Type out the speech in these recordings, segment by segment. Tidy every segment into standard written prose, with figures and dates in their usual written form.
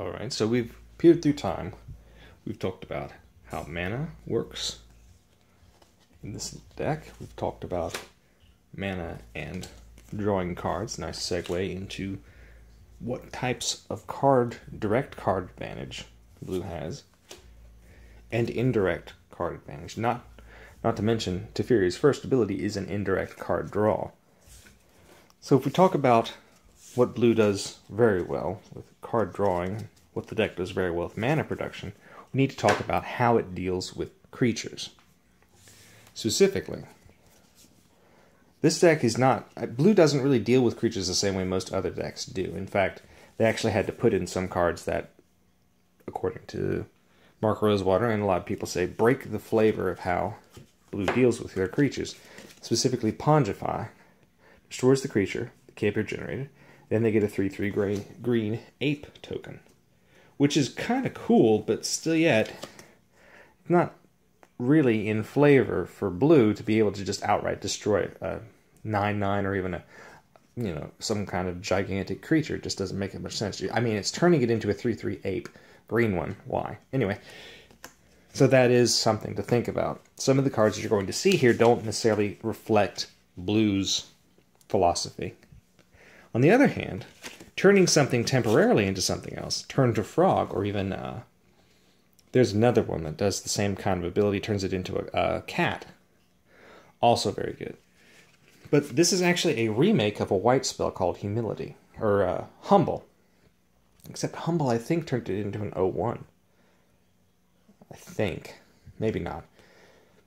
Alright, so we've peered through time. We've talked about how mana works in this deck. We've talked about mana and drawing cards. Nice segue into what types of direct card advantage blue has, and indirect card advantage. Not to mention, Teferi's first ability is an indirect card draw. So if we talk about what blue does very well with card drawing, what the deck does very well with mana production, we need to talk about how it deals with creatures. Specifically, this deck is not... Blue doesn't really deal with creatures the same way most other decks do. In fact, they actually had to put in some cards that, according to Mark Rosewater, and a lot of people say, break the flavor of how blue deals with their creatures. Specifically, Pongify destroys the creature, the can't be generated. Then they get a 3/3 green ape token, which is kind of cool, but still yet not really in flavor for blue to be able to just outright destroy a 9/9 or even some kind of gigantic creature. It just doesn't make much sense. I mean, it's turning it into a 3/3 ape green one. Why? Anyway, so that is something to think about. Some of the cards that you're going to see here don't necessarily reflect blue's philosophy. On the other hand, turning something temporarily into something else, turn to frog, or even there's another one that does the same kind of ability, turns it into a cat. Also very good. But this is actually a remake of a white spell called Humility, or Humble. Except Humble, I think, turned it into an 0/1. I think. Maybe not.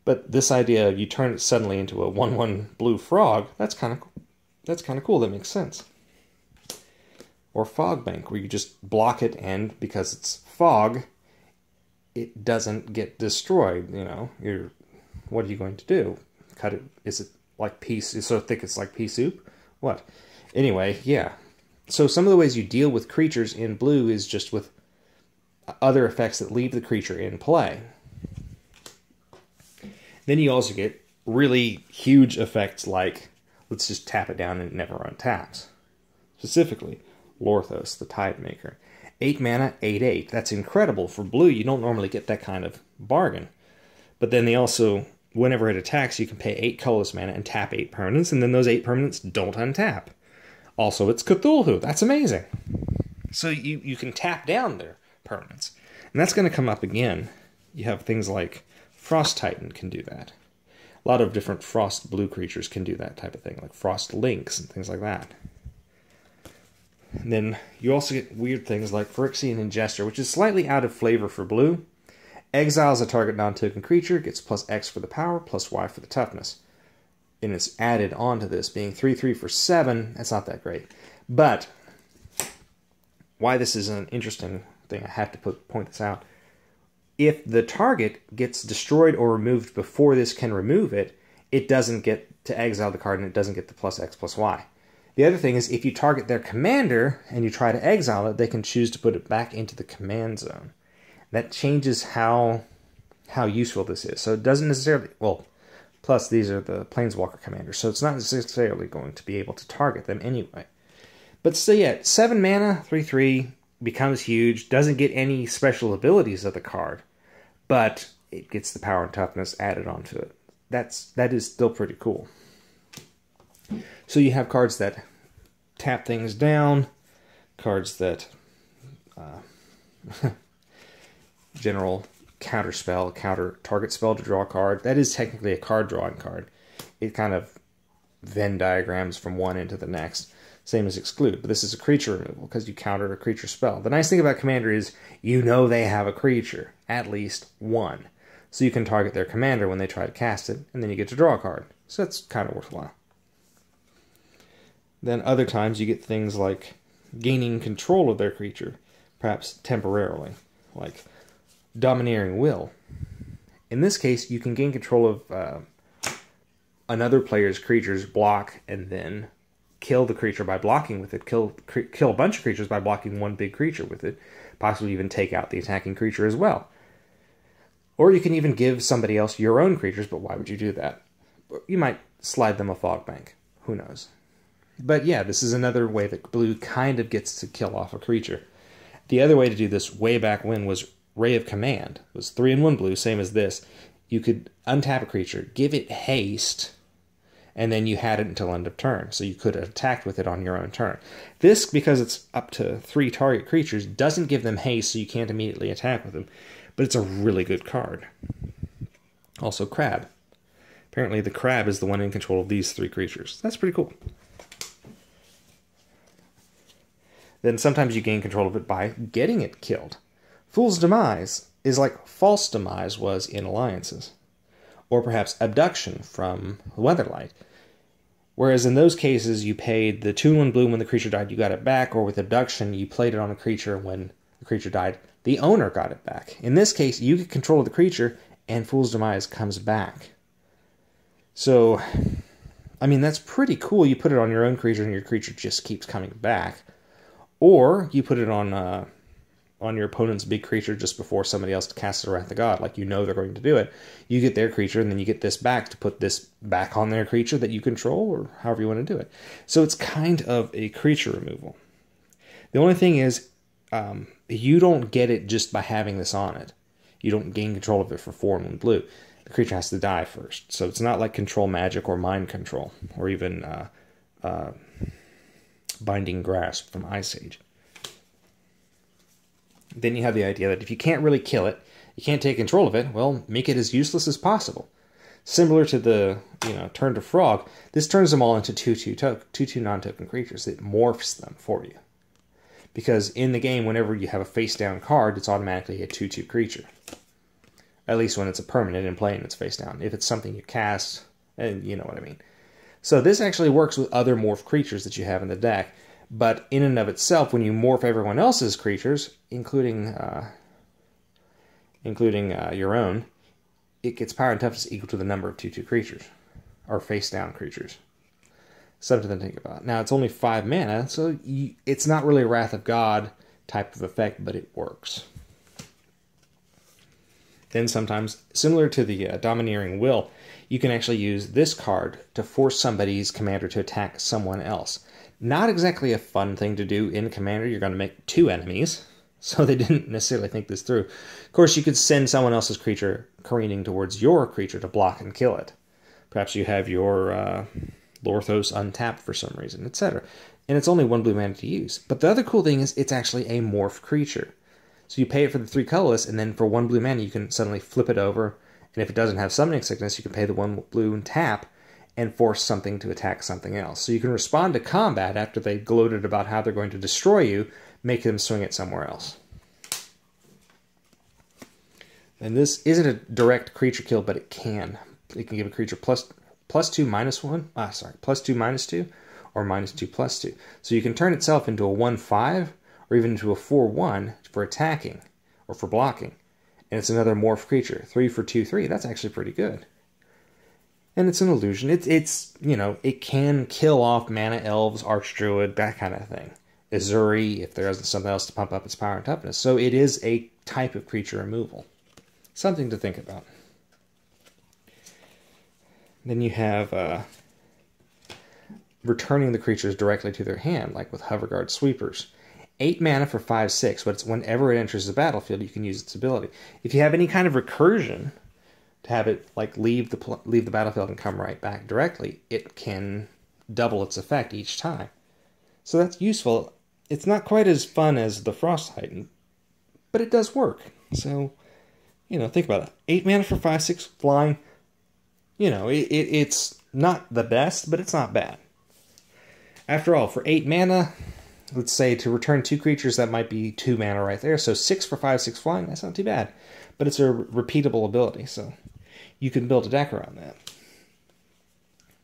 But this idea of you turn it suddenly into a 1/1 blue frog, that's kind of cool. That makes sense. Or Fog Bank, where you just block it, and because it's fog, it doesn't get destroyed. What are you going to do? Cut it? Is it like pea? It's so thick it's like pea soup? What? Anyway, yeah. So some of the ways you deal with creatures in blue is just with other effects that leave the creature in play. Then you also get really huge effects like, let's just tap it down and it never untaps. Specifically, Lorthos, the Tidemaker. 8 mana, 8/8. That's incredible. For blue, you don't normally get that kind of bargain. But then they also, whenever it attacks, you can pay 8 colorless mana and tap 8 permanents, and then those 8 permanents don't untap. Also, it's Cthulhu. That's amazing. So you can tap down their permanents. And that's going to come up again. You have things like Frost Titan can do that. A lot of different Frost blue creatures can do that type of thing, like Frost Lynx and things like that. And then you also get weird things like Phyrexian Ingester, which is slightly out of flavor for blue. Exiles a target non-token creature, gets +X for the power, +Y for the toughness. And it's added onto this, being 3/3 for 7. That's not that great. But why this is an interesting thing, I have to point this out. If the target gets destroyed or removed before this can remove it, it doesn't get to exile the card and it doesn't get the +X +Y. The other thing is, if you target their commander and you try to exile it, they can choose to put it back into the command zone. That changes how useful this is. So it doesn't necessarily... Well, plus these are the Planeswalker commanders, so it's not necessarily going to be able to target them anyway. But still, yeah, 7 mana, 3/3, becomes huge, doesn't get any special abilities of the card, but it gets the power and toughness added onto it. That is still pretty cool. So you have cards that tap things down, cards that general counter spell, counter target spell to draw a card. That is technically a card drawing card. It kind of Venn diagrams from one into the next. Same as exclude, but this is a creature removal because you counter a creature spell. The nice thing about commander is they have a creature, at least one. So you can target their commander when they try to cast it, and then you get to draw a card. So that's kind of worthwhile. Then other times you get things like gaining control of their creature, perhaps temporarily, like Domineering Will. In this case, you can gain control of another player's creature's block and then kill the creature by blocking with it, kill a bunch of creatures by blocking one big creature with it, possibly even take out the attacking creature as well. Or you can even give somebody else your own creatures, but why would you do that? You might slide them a Fog Bank. Who knows? But yeah, this is another way that blue kind of gets to kill off a creature. The other way to do this way back when was Ray of Command. It was 3 and 1 blue, same as this. You could untap a creature, give it haste, and then you had it until end of turn. So you could attack with it on your own turn. This, because it's up to 3 target creatures, doesn't give them haste, so you can't immediately attack with them. But it's a really good card. Also, Crab. Apparently the Crab is the one in control of these 3 creatures. That's pretty cool. Then sometimes you gain control of it by getting it killed. Fool's Demise is like False Demise was in Alliances. Or perhaps Abduction from Weatherlight. Whereas in those cases, you paid the 2 and 1 blue when the creature died, you got it back. Or with Abduction, you played it on a creature when the creature died, the owner got it back. In this case, you get control of the creature, and Fool's Demise comes back. So, I mean, that's pretty cool. You put it on your own creature, and your creature just keeps coming back. Or you put it on your opponent's big creature just before somebody else casts a Wrath of God, like you know they're going to do it. You get their creature, and then you get this back to put this back on their creature that you control, or however you want to do it. So it's kind of a creature removal. The only thing is, you don't get it just by having this on it. You don't gain control of it for 4 and 1 blue. The creature has to die first. So it's not like Control Magic or Mind Control, or even Binding Grasp from Ice Age. Then you have the idea that if you can't really kill it, you can't take control of it, well, make it as useless as possible. Similar to the, Turn to Frog, this turns them all into 2/2 non-token creatures. It morphs them for you. Because in the game, whenever you have a face-down card, it's automatically a 2/2 creature. At least when it's a permanent and playing it's face-down. If it's something you cast, and you know what I mean. So this actually works with other morph creatures that you have in the deck. But in and of itself, when you morph everyone else's creatures, including your own, it gets power and toughness equal to the number of 2/2 creatures. Or face-down creatures. Something to think about. Now, it's only 5 mana, so it's not really a Wrath of God type of effect, but it works. Then sometimes, similar to the Domineering Will, you can actually use this card to force somebody's commander to attack someone else. Not exactly a fun thing to do in Commander. You're going to make 2 enemies, so they didn't necessarily think this through. Of course, you could send someone else's creature careening towards your creature to block and kill it. Perhaps you have your Lorthos untapped for some reason, etc. And it's only 1 blue mana to use. But the other cool thing is it's actually a morph creature. So you pay it for the 3 colorless, and then for 1 blue mana you can suddenly flip it over. And if it doesn't have Summoning Sickness, you can pay the 1 blue and tap and force something to attack something else. So you can respond to combat after they gloated about how they're going to destroy you, make them swing it somewhere else. And this isn't a direct creature kill, but it can. It can give a creature plus 2 minus 1, plus 2 minus 2, or minus 2 plus 2. So you can turn itself into a 1/5, or even into a 4/1 for attacking, or for blocking. And it's another morph creature. 3 for 2/3, that's actually pretty good. And it's an illusion. It's it can kill off Mana Elves, Archdruid, that kind of thing. Azuri, if there isn't something else to pump up its power and toughness. So it is a type of creature removal. Something to think about. Then you have returning the creatures directly to their hand, like with Hoverguard Sweepers. 8 mana for 5/6, but it's whenever it enters the battlefield, you can use its ability. If you have any kind of recursion, to have it like leave the battlefield and come right back directly, it can double its effect each time. So that's useful. It's not quite as fun as the Frost Titan, but it does work. So, think about it. 8 mana for 5/6 flying. It's not the best, but it's not bad. After all, for 8 mana, let's say to return 2 creatures, that might be 2 mana right there. So 6 for 5/6 flying, that's not too bad. But it's a repeatable ability, so you can build a deck around that.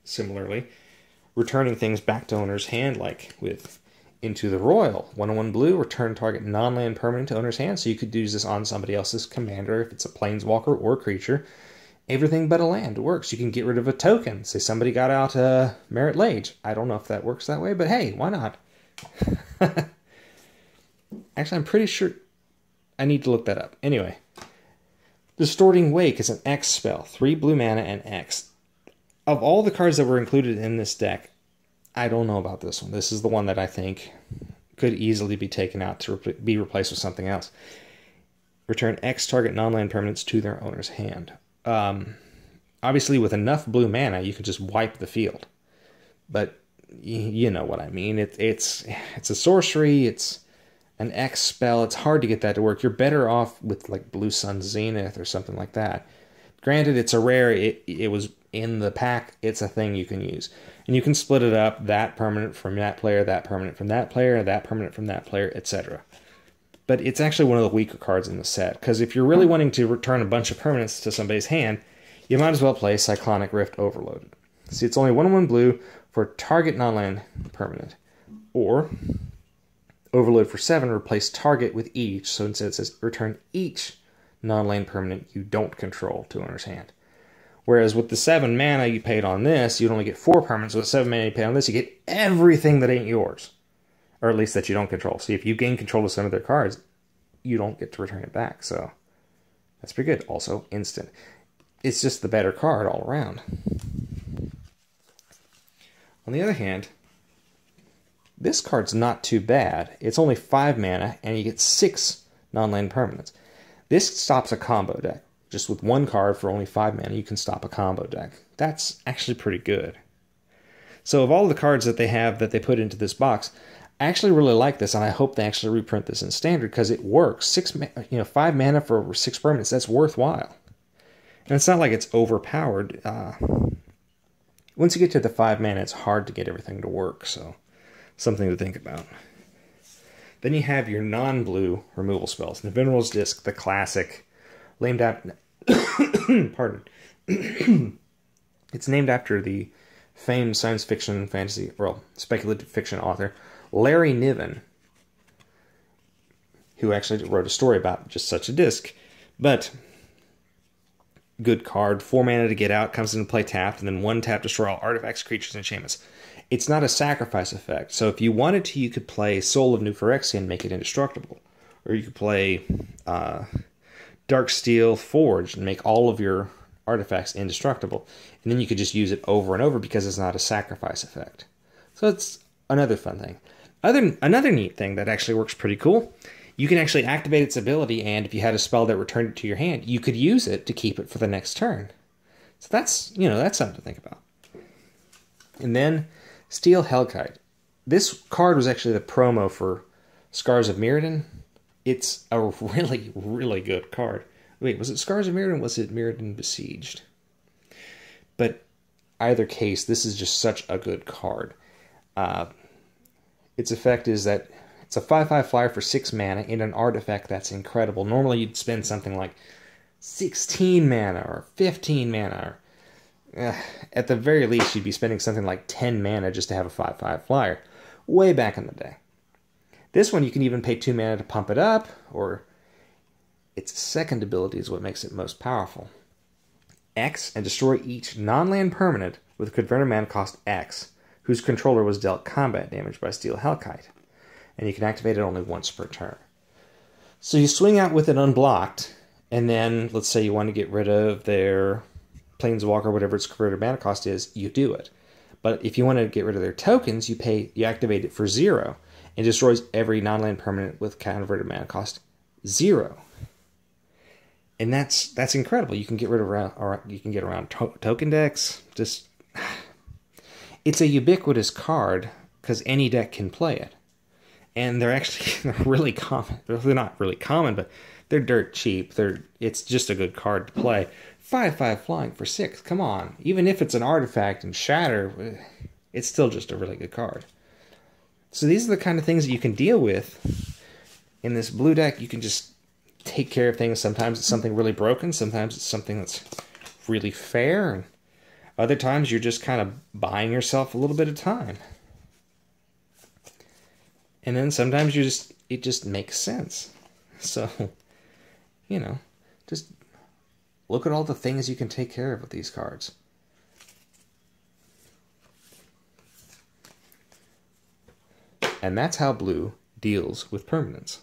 Similarly, returning things back to owner's hand, like with Into the Royal. 1/1 blue, return target non-land permanent to owner's hand, so you could use this on somebody else's commander if it's a planeswalker or creature. Everything but a land works. You can get rid of a token. Say somebody got out Merit Lage. I don't know if that works that way, but hey, why not? Actually, I'm pretty sure I need to look that up. Anyway, Distorting Wake is an X spell. 3 blue mana and X. Of all the cards that were included in this deck, I don't know about this one. This is the one that I think could easily be taken out to be replaced with something else. Return X target non-land permanents to their owner's hand. Obviously, with enough blue mana, you could just wipe the field. But you know what I mean. It's a sorcery. It's an X spell. It's hard to get that to work. You're better off with like Blue Sun Zenith or something like that. Granted, it's a rare. It was in the pack. It's a thing you can use. And you can split it up, that permanent from that player, that permanent from that player, that permanent from that player, etc. But it's actually one of the weaker cards in the set, because if you're really wanting to return a bunch of permanents to somebody's hand, you might as well play Cyclonic Rift Overloaded. See, it's only 1/1 blue for target non-land permanent. Or, Overload for 7, replace target with each, so instead it says return each non-land permanent you don't control to owner's hand. Whereas with the 7 mana you paid on this, you'd only get 4 permanents. With 7 mana you pay on this, you get everything that ain't yours. Or at least that you don't control. See, if you gain control of some of their cards, you don't get to return it back. So, that's pretty good. Also, instant. It's just the better card all around. On the other hand, this card's not too bad. It's only 5 mana, and you get 6 non-land permanents. This stops a combo deck. Just with 1 card for only 5 mana, you can stop a combo deck. That's actually pretty good. So of all the cards that they have that they put into this box, I actually really like this, and I hope they actually reprint this in Standard, because it works. 5 mana for 6 permanents, that's worthwhile. And it's not like it's overpowered. Once you get to the 5 mana, it's hard to get everything to work, so something to think about. Then you have your non-blue removal spells. The Venerable's Disc, the classic, named after, pardon. It's named after the famed science fiction, fantasy, well, speculative fiction author, Larry Niven, who actually wrote a story about just such a disc. But, good card, 4 mana to get out, comes into play tapped, and then 1 tap, destroy all artifacts, creatures, and enchantments. It's not a sacrifice effect, so if you wanted to, you could play Soul of New Phyrexia and make it indestructible. Or you could play Darksteel Forge and make all of your artifacts indestructible. And then you could just use it over and over because it's not a sacrifice effect. So it's another fun thing. Another neat thing that actually works pretty cool, you can actually activate its ability, and if you had a spell that returned it to your hand, you could use it to keep it for the next turn. So that's, that's something to think about. And then Steel Hellkite. This card was actually the promo for Scars of Mirrodin. It's a really, really good card. Wait, was it Scars of Mirrodin or was it Mirrodin Besieged? But either case, this is just such a good card. Its effect is that it's a 5/5 flyer for 6 mana in an artifact that's incredible. Normally you'd spend something like 16 mana or 15 mana. At the very least, you'd be spending something like 10 mana just to have a 5/5 flyer. Way back in the day. This one, you can even pay 2 mana to pump it up, or its second ability is what makes it most powerful. X, and destroy each non-land permanent with a converted mana cost X, whose controller was dealt combat damage by Steel Hellkite. And you can activate it only once per turn. So you swing out with it unblocked, and then, let's say you want to get rid of their Planeswalker, whatever its converted mana cost is, you do it. But if you want to get rid of their tokens, you activate it for 0. It destroys every non-land permanent with converted mana cost 0. And that's incredible. You can get rid of around token decks. Just, it's a ubiquitous card because any deck can play it. And they're really common. They're not really common, but they're dirt cheap. It's just a good card to play. 5/5 flying for 6. Come on. Even if it's an artifact and shatter, it's still just a really good card. So these are the kind of things that you can deal with in this blue deck. You can just take care of things. Sometimes it's something really broken. Sometimes it's something that's really fair. And other times you're just kind of buying yourself a little bit of time. And then sometimes it just makes sense. So, just look at all the things you can take care of with these cards. And that's how blue deals with permanence.